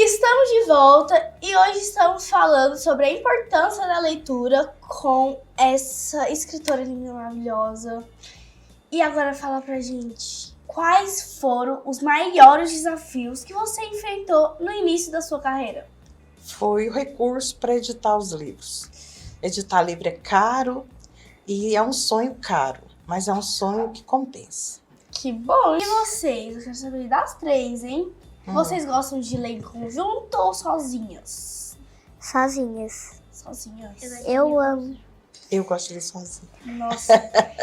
Estamos de volta e hoje estamos falando sobre a importância da leitura com essa escritora linda, maravilhosa. E agora fala pra gente, quais foram os maiores desafios que você enfrentou no início da sua carreira? Foi o recurso para editar os livros. Editar livro é caro e é um sonho caro, mas é um sonho que compensa. Que bom! E vocês? Eu quero saber das três, hein? Vocês gostam de ler em conjunto ou sozinhas? Sozinhas. Sozinhas. Eu amo. Eu gosto de ler sozinha. Nossa,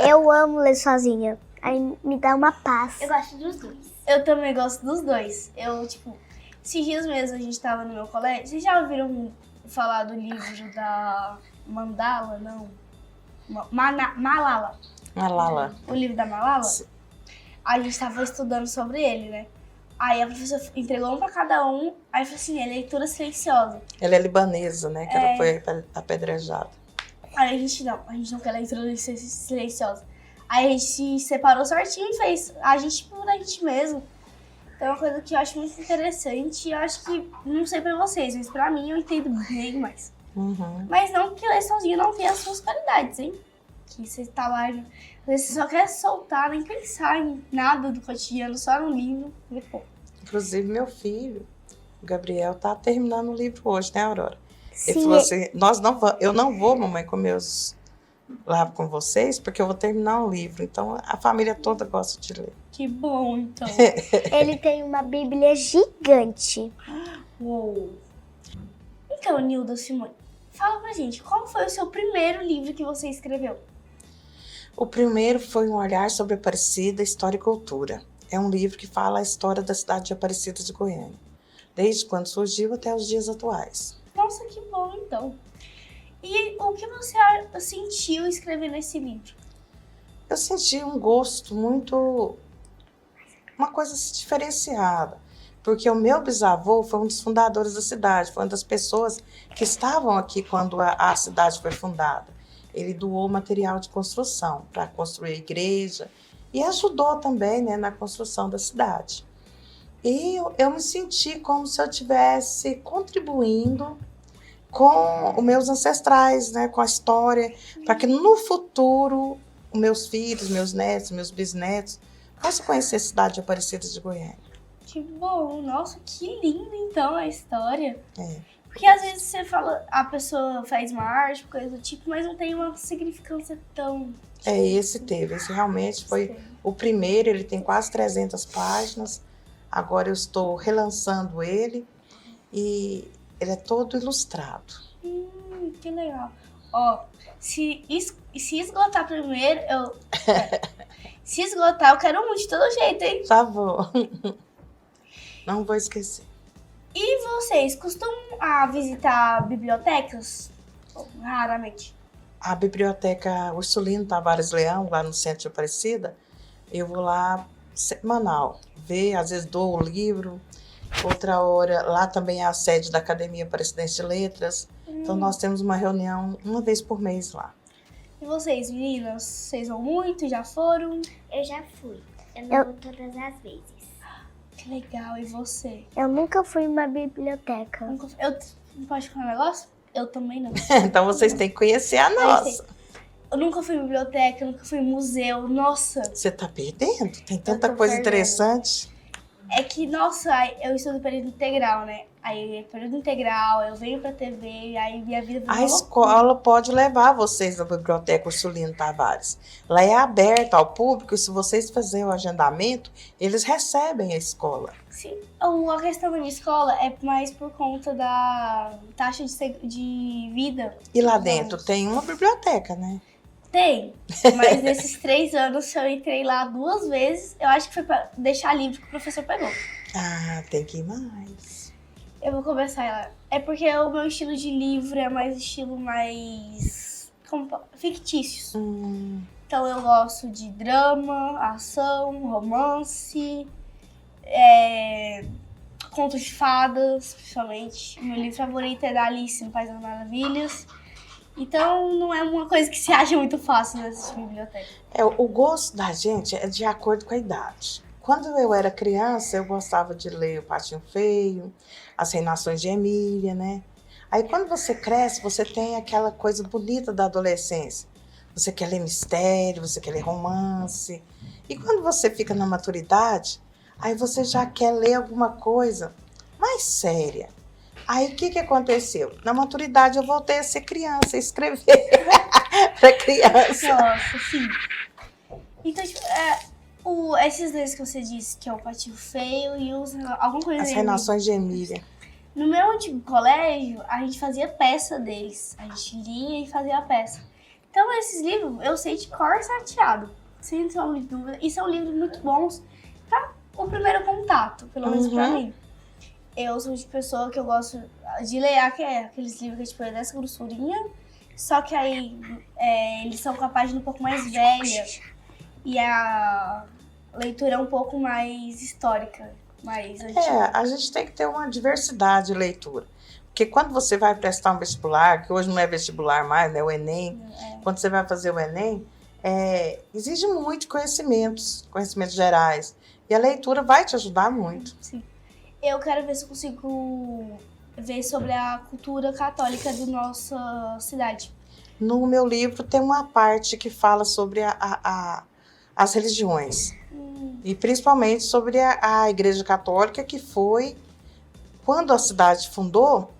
Eu amo ler sozinha. Aí me dá uma paz. Eu gosto dos dois. eu também gosto dos dois. Esses dias mesmo a gente tava no meu colégio. Vocês já ouviram falar do livro da Mandala? Não. Malala. Malala. O livro da Malala? Sim. A gente tava estudando sobre ele, né? Aí a professora entregou um pra cada um. Aí falou assim, é leitura silenciosa. Ela é libanesa, né? Que ela foi apedrejada. Aí a gente não quer leitura silenciosa. Aí a gente se separou certinho e fez a gente por a gente mesmo. Então é uma coisa que eu acho muito interessante. E eu acho que, não sei pra vocês, mas pra mim eu entendo bem mais. Uhum. Mas não que ler sozinho não tenha as suas qualidades, hein? Que você tá lá, às vezes você só quer soltar, nem pensar em nada do cotidiano, só no livro. Inclusive, meu filho, o Gabriel, tá terminando o livro hoje, né, Aurora? Ele Sim, falou assim, eu não vou, mamãe, lá com vocês, porque eu vou terminar um livro. Então, a família toda gosta de ler. Que bom, então. ele tem uma bíblia gigante. Uou. Então, Nilda Simone, fala pra gente, qual foi o seu primeiro livro que você escreveu? O primeiro foi Um Olhar sobre Aparecida, História e Cultura. É um livro que fala a história da cidade de Aparecida de Goiânia, desde quando surgiu até os dias atuais. Nossa, que bom, então. E o que você sentiu escrevendo esse livro? Eu senti um gosto uma coisa diferenciada, porque o meu bisavô foi um dos fundadores da cidade, foi uma das pessoas que estavam aqui quando a cidade foi fundada. Ele doou material de construção para construir a igreja e ajudou também, né, na construção da cidade. E eu me senti como se eu estivesse contribuindo com os meus ancestrais, né, com a história, para que no futuro os meus filhos, meus netos, meus bisnetos possam conhecer a cidade de Aparecida de Goiânia. Que bom, nossa, que lindo então a história. É. Porque às vezes você fala, a pessoa faz uma arte, coisa do tipo, mas não tem uma significância tão... Esse realmente foi o primeiro, ele tem quase 300 páginas, agora eu estou relançando ele e ele é todo ilustrado. Que legal. Ó, se esgotar primeiro, se esgotar, eu quero um de todo jeito, hein? Tá bom. Não vou esquecer. E vocês costumam visitar bibliotecas? Raramente. A biblioteca Ursulino Tavares Leão, lá no centro de Aparecida, eu vou lá semanal, ver, às vezes dou o livro, outra hora, lá também é a sede da Academia Aparecidense de Letras, então nós temos uma reunião uma vez por mês lá. E vocês, meninas, vocês vão muito? Já foram? Eu já fui. Eu não vou todas as vezes. Que legal, e você? Eu nunca fui em uma biblioteca. Eu não posso falar um negócio? Eu também não. Então vocês têm que conhecer a nossa. Eu nunca fui em biblioteca, nunca fui em museu, nossa. Você tá perdendo? Tem tanta tô coisa perdendo. interessante. É que, nossa, eu estudo período integral, né? Aí, período integral, eu venho pra TV, aí minha vida... A escola pode levar vocês na biblioteca Ursulino Tavares. Lá é aberta ao público e se vocês fizerem o agendamento, eles recebem a escola. Sim, a questão da minha escola é mais por conta da taxa de vida. E lá dentro tem uma biblioteca, né? Tem, mas nesses 3 anos eu entrei lá 2 vezes, eu acho que foi pra deixar livre que o professor pegou. Ah, tem que ir mais. Eu vou começar lá. É porque o meu estilo de livro é mais estilo mais fictícios. Então eu gosto de drama, ação, romance, contos de fadas, principalmente. Meu livro favorito é da Alice no País das Maravilhas. Então não é uma coisa que se acha muito fácil nessa biblioteca. O gosto da gente é de acordo com a idade. Quando eu era criança, eu gostava de ler O Patinho Feio, As Reinações de Emília, né? Aí quando você cresce, você tem aquela coisa bonita da adolescência. Você quer ler mistério, você quer ler romance. E quando você fica na maturidade, aí você já quer ler alguma coisa mais séria. Aí o que aconteceu? Na maturidade eu voltei a ser criança, a escrever para criança. Nossa, sim. Então, tipo, esses livros que você disse, que é O Patinho Feio e alguma coisa As aí. Reinações de Emília. No meu antigo colégio, a gente fazia peça deles. A gente lia e fazia a peça. Então, esses livros eu sei de cor salteado. Sem sombra de dúvida. E são livros muito bons para o primeiro contato, pelo menos pra mim. Eu sou de pessoa que eu gosto de ler aqueles livros que tipo, é dessa grossurinha. Só que aí eles são com a página um pouco mais velha. E a leitura é um pouco mais histórica, mais antiga. A gente tem que ter uma diversidade de leitura. Porque quando você vai prestar um vestibular, que hoje não é vestibular mais, né, o Enem, quando você vai fazer o Enem, exige muito conhecimentos gerais. E a leitura vai te ajudar muito. Sim. Eu quero ver se eu consigo ver sobre a cultura católica da nossa cidade. No meu livro tem uma parte que fala sobre as religiões. E principalmente sobre a Igreja Católica, que foi, quando a cidade fundou,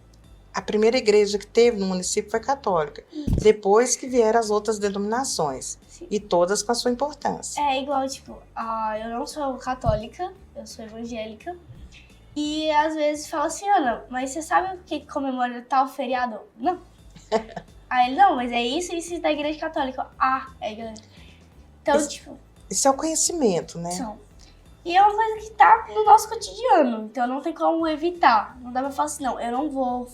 a primeira igreja que teve no município foi católica. Depois que vieram as outras denominações. Sim. E todas com a sua importância. É igual, tipo, eu não sou católica, eu sou evangélica. E às vezes fala assim, Ana, mas você sabe o que comemora tal feriado? Não. Aí ele, não, mas é isso e isso da igreja católica. É a igreja. Então, tipo... Isso é o conhecimento, né? E é uma coisa que tá no nosso cotidiano, então não tem como evitar. Não dá pra falar assim, não, eu não vou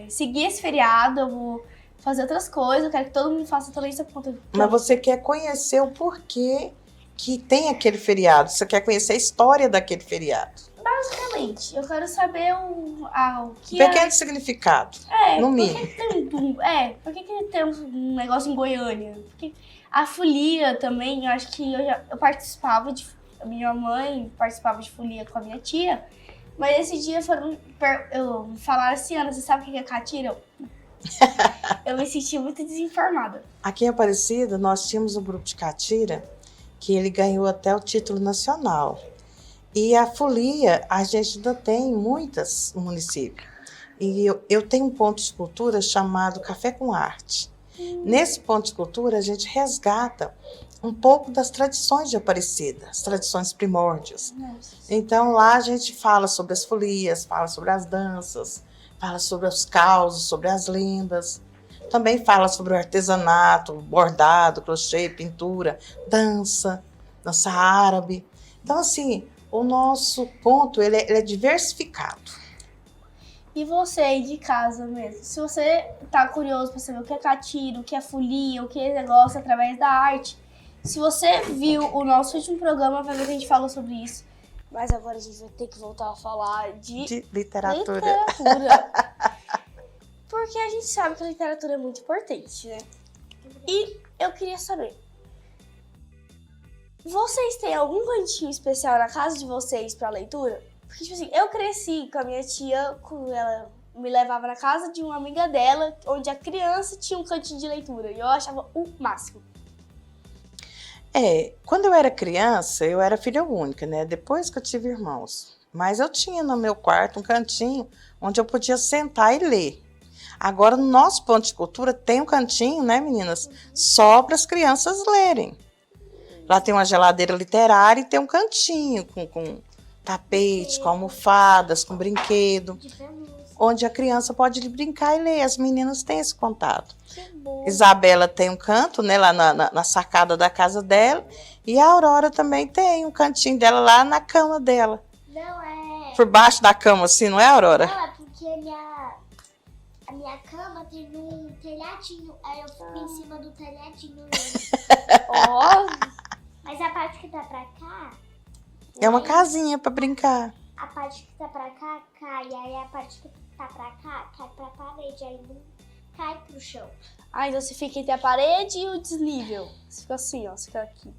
seguir esse feriado, eu vou fazer outras coisas, eu quero que todo mundo faça também isso por conta do... Mas você quer conhecer o porquê que tem aquele feriado, você quer conhecer a história daquele feriado. Basicamente, eu quero saber o que pequeno significado, no mínimo. Por que tem um negócio em Goiânia? Porque a folia também, eu acho que eu participava de... Minha mãe participava de folia com a minha tia, mas esse dia falaram assim, Ana, você sabe o que é catira? Eu me senti muito desinformada. Aqui em Aparecida, nós tínhamos um grupo de catira que ele ganhou até o título nacional. E a folia, a gente ainda tem muitas no município. E eu tenho um ponto de cultura chamado Café com Arte. Nesse ponto de cultura, a gente resgata um pouco das tradições de Aparecida, as tradições primórdias. Nossa. Então, lá a gente fala sobre as folias, fala sobre as danças, fala sobre os causos, sobre as lendas. Também fala sobre o artesanato, bordado, crochê, pintura, dança árabe. Então, assim, o nosso ponto ele é diversificado. E você aí de casa mesmo, se você tá curioso para saber o que é catira, o que é folia, o que é negócio através da arte, se você viu o nosso último programa, vai ver que a gente falou sobre isso. Mas agora a gente vai ter que voltar a falar de literatura. Porque a gente sabe que a literatura é muito importante, né? E eu queria saber, vocês têm algum cantinho especial na casa de vocês para leitura? Porque, tipo assim, eu cresci com a minha tia, quando ela me levava na casa de uma amiga dela, onde a criança tinha um cantinho de leitura. E eu achava o máximo. Quando eu era criança, eu era filha única, né? Depois que eu tive irmãos. Mas eu tinha no meu quarto um cantinho onde eu podia sentar e ler. Agora, no nosso ponto de cultura, tem um cantinho, né, meninas? Só para as crianças lerem. Lá tem uma geladeira literária e tem um cantinho com tapete, com almofadas, com brinquedo, onde a criança pode brincar e ler. As meninas têm esse contato. Que bom. Isabela tem um canto, né, lá na sacada da casa dela, e a Aurora também tem um cantinho dela lá na cama dela. Não é. Por baixo da cama, assim, não é, Aurora? Não, é porque a minha cama tem um telhadinho. Aí eu fico em cima do telhadinho. Mas a parte que tá pra cá. É uma casinha pra brincar. A parte que tá pra cá cai. Aí a parte que tá pra cá cai pra parede. Aí não cai pro chão. Então você fica entre a parede e o desnível. Você fica assim, ó. Você fica aqui.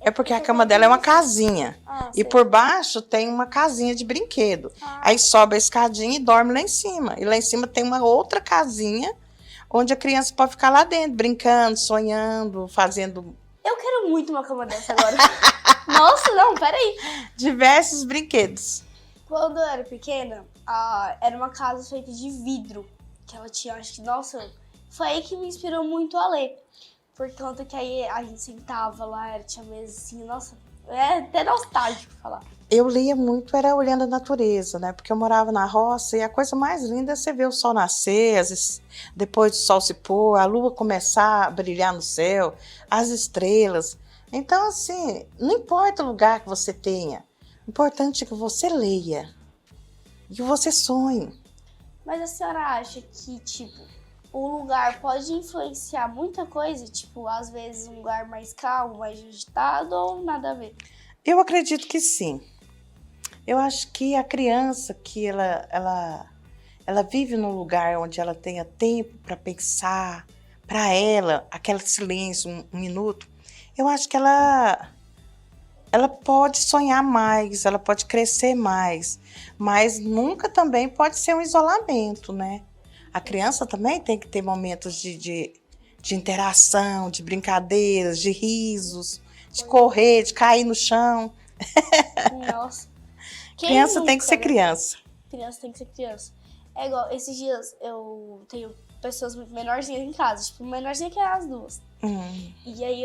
É porque a cama dela é uma casinha. Ah, E sei. por baixo tem uma casinha de brinquedo. Aí sobe a escadinha e dorme lá em cima. E lá em cima tem uma outra casinha onde a criança pode ficar lá dentro, brincando, sonhando, fazendo Eu quero muito uma cama dessa agora. Nossa, não, peraí. diversos brinquedos. Quando eu era pequena, era uma casa feita de vidro. Que ela tinha, acho que, nossa, foi aí que me inspirou muito a ler. Por conta que aí a gente sentava lá, tinha mesa assim, nossa, é até nostálgico falar. Eu lia muito, era olhando a natureza, né? Porque eu morava na roça e a coisa mais linda é você ver o sol nascer, depois do sol se pôr, a lua começar a brilhar no céu, as estrelas. Então, assim, não importa o lugar que você tenha, o importante é que você leia e que você sonhe. Mas a senhora acha que, tipo, o lugar pode influenciar muita coisa? Tipo, às vezes um lugar mais calmo, mais agitado ou nada a ver? Eu acredito que sim. Eu acho que a criança que ela vive num lugar onde ela tenha tempo para pensar, para ela, aquele silêncio, um minuto, eu acho que ela pode sonhar mais, ela pode crescer mais, mas nunca também pode ser um isolamento, né? A criança também tem que ter momentos de interação, de brincadeiras, de risos, de correr, de cair no chão. Nossa. Quem Criança tem nunca, que ser né? criança. Criança tem que ser criança. É igual, esses dias eu tenho pessoas muito menorzinhas em casa, tipo, menorzinha que as duas. E aí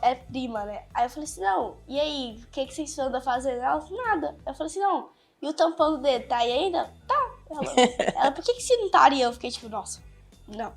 é prima, né? Aí eu falei assim, não, e aí, o que vocês andam fazendo? Ela falou, nada. Eu falei assim, não, e o tampão do dedo, tá aí ainda? Tá. Ela por que você não estaria? Eu fiquei tipo, nossa, não,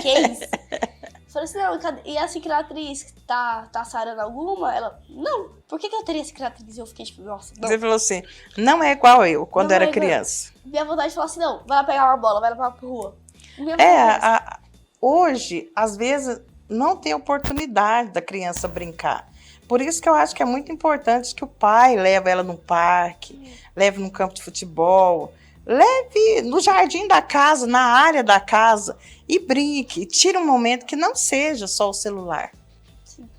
que isso? Eu falei assim, não, e a cicatriz, tá sarando alguma? Ela, não, por que eu teria cicatriz? Eu fiquei tipo, nossa, não. Você falou assim, não é igual eu, quando Não era é igual. criança. Minha vontade de falar assim, não, vai lá pegar uma bola, vai lá pra rua. Minha vontade essa. Hoje, às vezes, não tem oportunidade da criança brincar. Por isso que eu acho que é muito importante que o pai leve ela num parque, leve num campo de futebol, leve no jardim da casa, na área da casa e brinque. Tire um momento que não seja só o celular. Sim.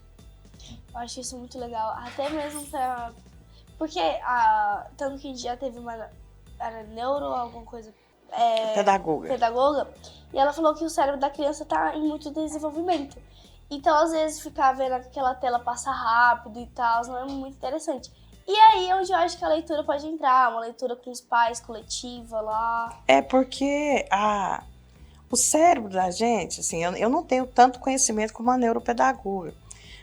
Eu acho isso muito legal, até mesmo pra... Porque, tanto que a gente já teve uma... Era neuro, alguma coisa... pedagoga, e ela falou que o cérebro da criança tá em muito desenvolvimento. Então, às vezes, ficar vendo aquela tela passar rápido e tal, não é muito interessante. E aí é onde eu acho que a leitura pode entrar, uma leitura com os pais, coletiva lá. É porque o cérebro da gente, assim, eu não tenho tanto conhecimento como a neuropedagoga,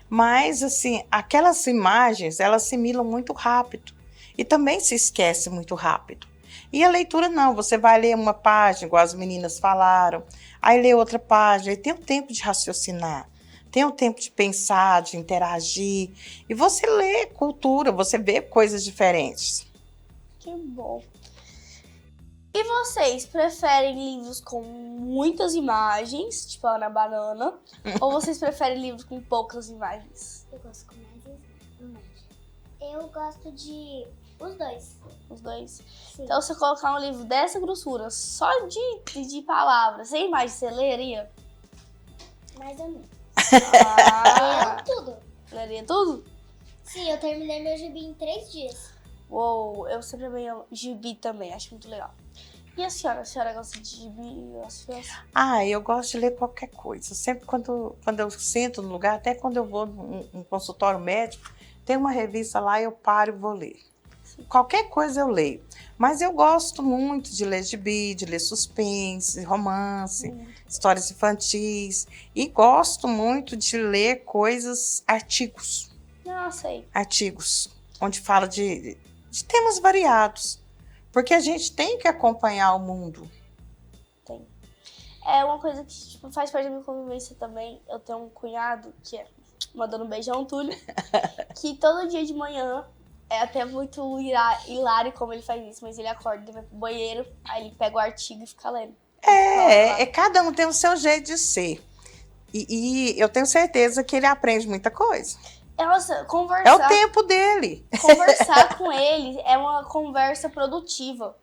mas, assim, aquelas imagens, elas assimilam muito rápido e também se esquece muito rápido. E a leitura não, você vai ler uma página, igual as meninas falaram, aí lê outra página, aí tem o tempo de raciocinar, tem o tempo de pensar, de interagir, e você lê cultura, você vê coisas diferentes. Que bom. E vocês preferem livros com muitas imagens, tipo a Ana Banana, ou vocês preferem livros com poucas imagens? Eu gosto com mais imagens. Eu gosto de os dois. Os dois? Sim. Então, se eu colocar um livro dessa grossura, só de palavras, sem imagem, você leria? Mais ou menos. Ah, Eu tudo. leria tudo? Sim, eu terminei meu gibi em 3 dias. Uou, eu sempre amei gibi também, acho muito legal. E a senhora? A senhora gosta de gibi? Eu gosto de ler qualquer coisa. Sempre quando eu sento no lugar, até quando eu vou num consultório médico, tem uma revista lá, eu paro e vou ler. Qualquer coisa eu leio. Mas eu gosto muito de ler gibi, de ler suspense, romance, histórias infantis. E gosto muito de ler artigos. Não, sei. Artigos, onde fala de temas variados. Porque a gente tem que acompanhar o mundo. Tem. É uma coisa que tipo, faz parte da minha convivência também. Eu tenho um cunhado, que é, mandando um beijão, Túlio, que todo dia de manhã, é até muito hilário como ele faz isso, mas ele acorda, ele vai pro banheiro, aí ele pega o artigo e fica lendo. Cada um tem o seu jeito de ser. E eu tenho certeza que ele aprende muita coisa. Nossa, conversar... É o tempo dele. Conversar com ele é uma conversa produtiva.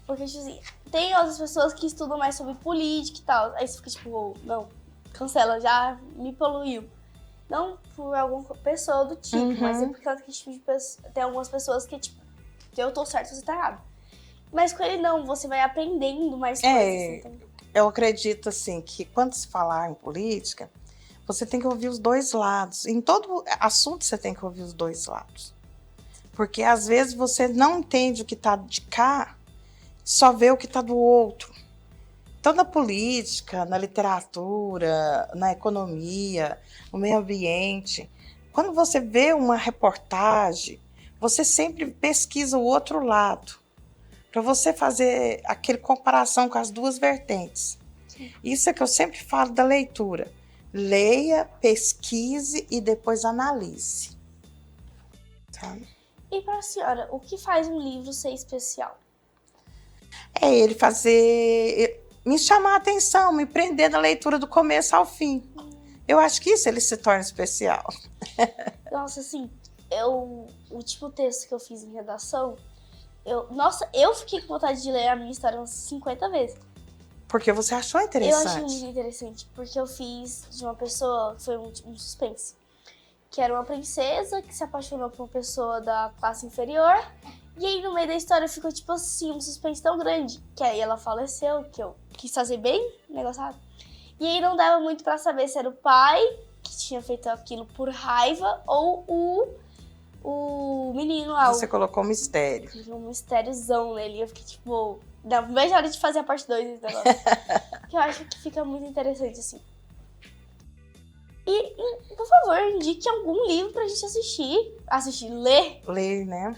Porque, tipo assim, tem outras pessoas que estudam mais sobre política e tal. Aí você fica tipo, não, cancela, já me poluiu. Não por alguma pessoa do tipo, mas é porque tem algumas pessoas que, tipo, eu tô certo, você tá errado. Mas com ele não, você vai aprendendo mais coisas. Assim, eu acredito, assim, que quando se falar em política, você tem que ouvir os dois lados. Em todo assunto você tem que ouvir os dois lados. Porque às vezes você não entende o que tá de cá, só vê o que tá do outro. Então, na política, na literatura, na economia, no meio ambiente, quando você vê uma reportagem, você sempre pesquisa o outro lado, para você fazer aquela comparação com as duas vertentes. Sim. Isso é que eu sempre falo da leitura. Leia, pesquise e depois analise. Sabe? E para a senhora, o que faz um livro ser especial? É ele fazer... me chamar a atenção, me prender na leitura do começo ao fim. Eu acho que isso ele se torna especial. Nossa, assim, o último texto que eu fiz em redação, eu fiquei com vontade de ler a minha história umas 50 vezes. Porque você achou interessante? Eu achei muito interessante, porque eu fiz de uma pessoa, foi um suspense, que era uma princesa que se apaixonou por uma pessoa da classe inferior. E aí, no meio da história, ficou, tipo assim, um suspense tão grande. Que aí ela faleceu, que eu quis fazer bem negociado. E aí não dava muito pra saber se era o pai que tinha feito aquilo por raiva ou o menino lá. Você colocou um mistério. Um misteriozão nele. Eu fiquei, tipo, não vejo a hora de fazer a parte 2 desse negócio. Que eu acho que fica muito interessante, assim. E, por favor, indique algum livro pra gente ler. Ler, né?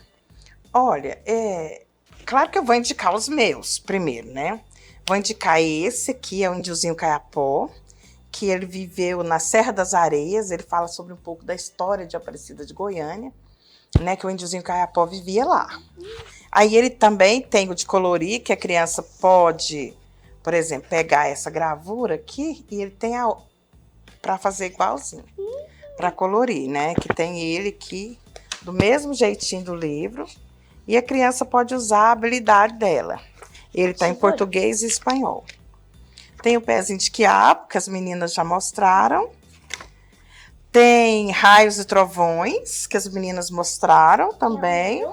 Olha, claro que eu vou indicar os meus primeiro, né? Vou indicar esse aqui, é o Indiozinho Caiapó, que ele viveu na Serra das Areias. Ele fala sobre um pouco da história de Aparecida de Goiânia, né? Que o Indiozinho Caiapó vivia lá. Aí ele também tem o de colorir, que a criança pode, por exemplo, pegar essa gravura aqui e ele tem para fazer igualzinho, para colorir, né? Que tem ele aqui, do mesmo jeitinho do livro. E a criança pode usar a habilidade dela. Ele está em português e espanhol. Tem o Pezinho de Quiabo, que as meninas já mostraram. Tem Raios e Trovões, que as meninas mostraram também.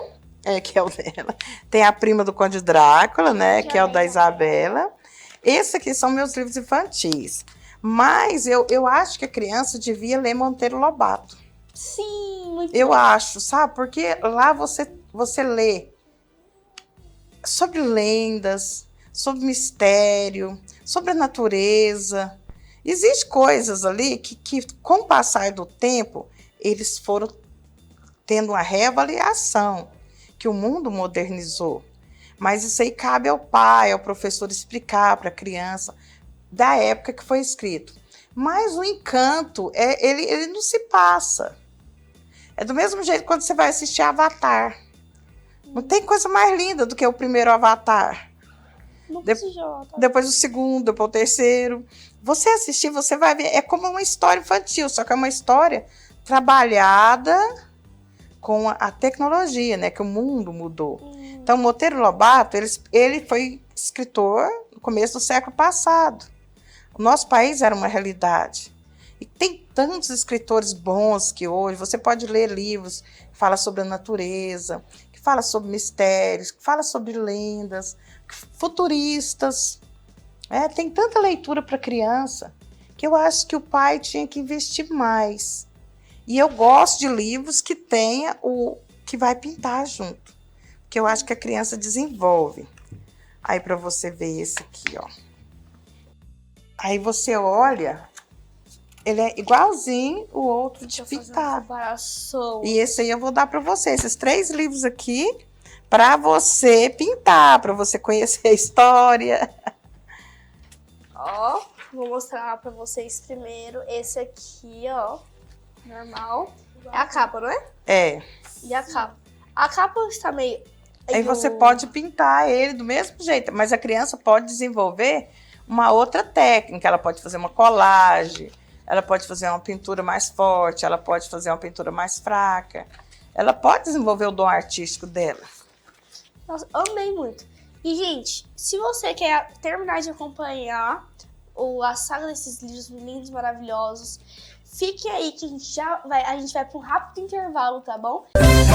Que é o dela. Tem A Prima do Conde Drácula, né? Que é o da Isabela. Esses aqui são meus livros infantis. Mas eu acho que a criança devia ler Monteiro Lobato. Sim, muito Eu bom. acho, sabe? Porque lá você lê sobre lendas, sobre mistério, sobre a natureza. Existem coisas ali que, com o passar do tempo, eles foram tendo uma reavaliação, que o mundo modernizou. Mas isso aí cabe ao pai, ao professor explicar para a criança da época que foi escrito. Mas o encanto, ele não se passa. É do mesmo jeito quando você vai assistir Avatar. Não tem coisa mais linda do que o primeiro Avatar. Depois o segundo, depois o terceiro. Você assistir, você vai ver. É como uma história infantil, só que é uma história trabalhada com a tecnologia, né? Que o mundo mudou. Então, Monteiro Lobato, ele foi escritor no começo do século passado. O nosso país era uma realidade. E tem tantos escritores bons que hoje você pode ler livros que falam sobre a natureza, que falam sobre mistérios, que falam sobre lendas, futuristas. Tem tanta leitura para criança que eu acho que o pai tinha que investir mais. E eu gosto de livros que tenha o que vai pintar junto, porque eu acho que a criança desenvolve. Aí para você ver esse aqui, ó. Aí você olha, ele é igualzinho o outro de pintar. E esse aí eu vou dar para você, esses 3 livros aqui, para você pintar, para você conhecer a história. Ó, vou mostrar para vocês primeiro esse aqui, ó, normal. É a capa, não é? É. E a capa? A capa está meio... Aí você pode pintar ele do mesmo jeito, mas a criança pode desenvolver uma outra técnica. Ela pode fazer uma colagem, ela pode fazer uma pintura mais forte, ela pode fazer uma pintura mais fraca. Ela pode desenvolver o dom artístico dela. Nossa, amei muito. E, gente, se você quer terminar de acompanhar a saga desses livros lindos, maravilhosos, Fique aí que a gente vai para um rápido intervalo, tá bom?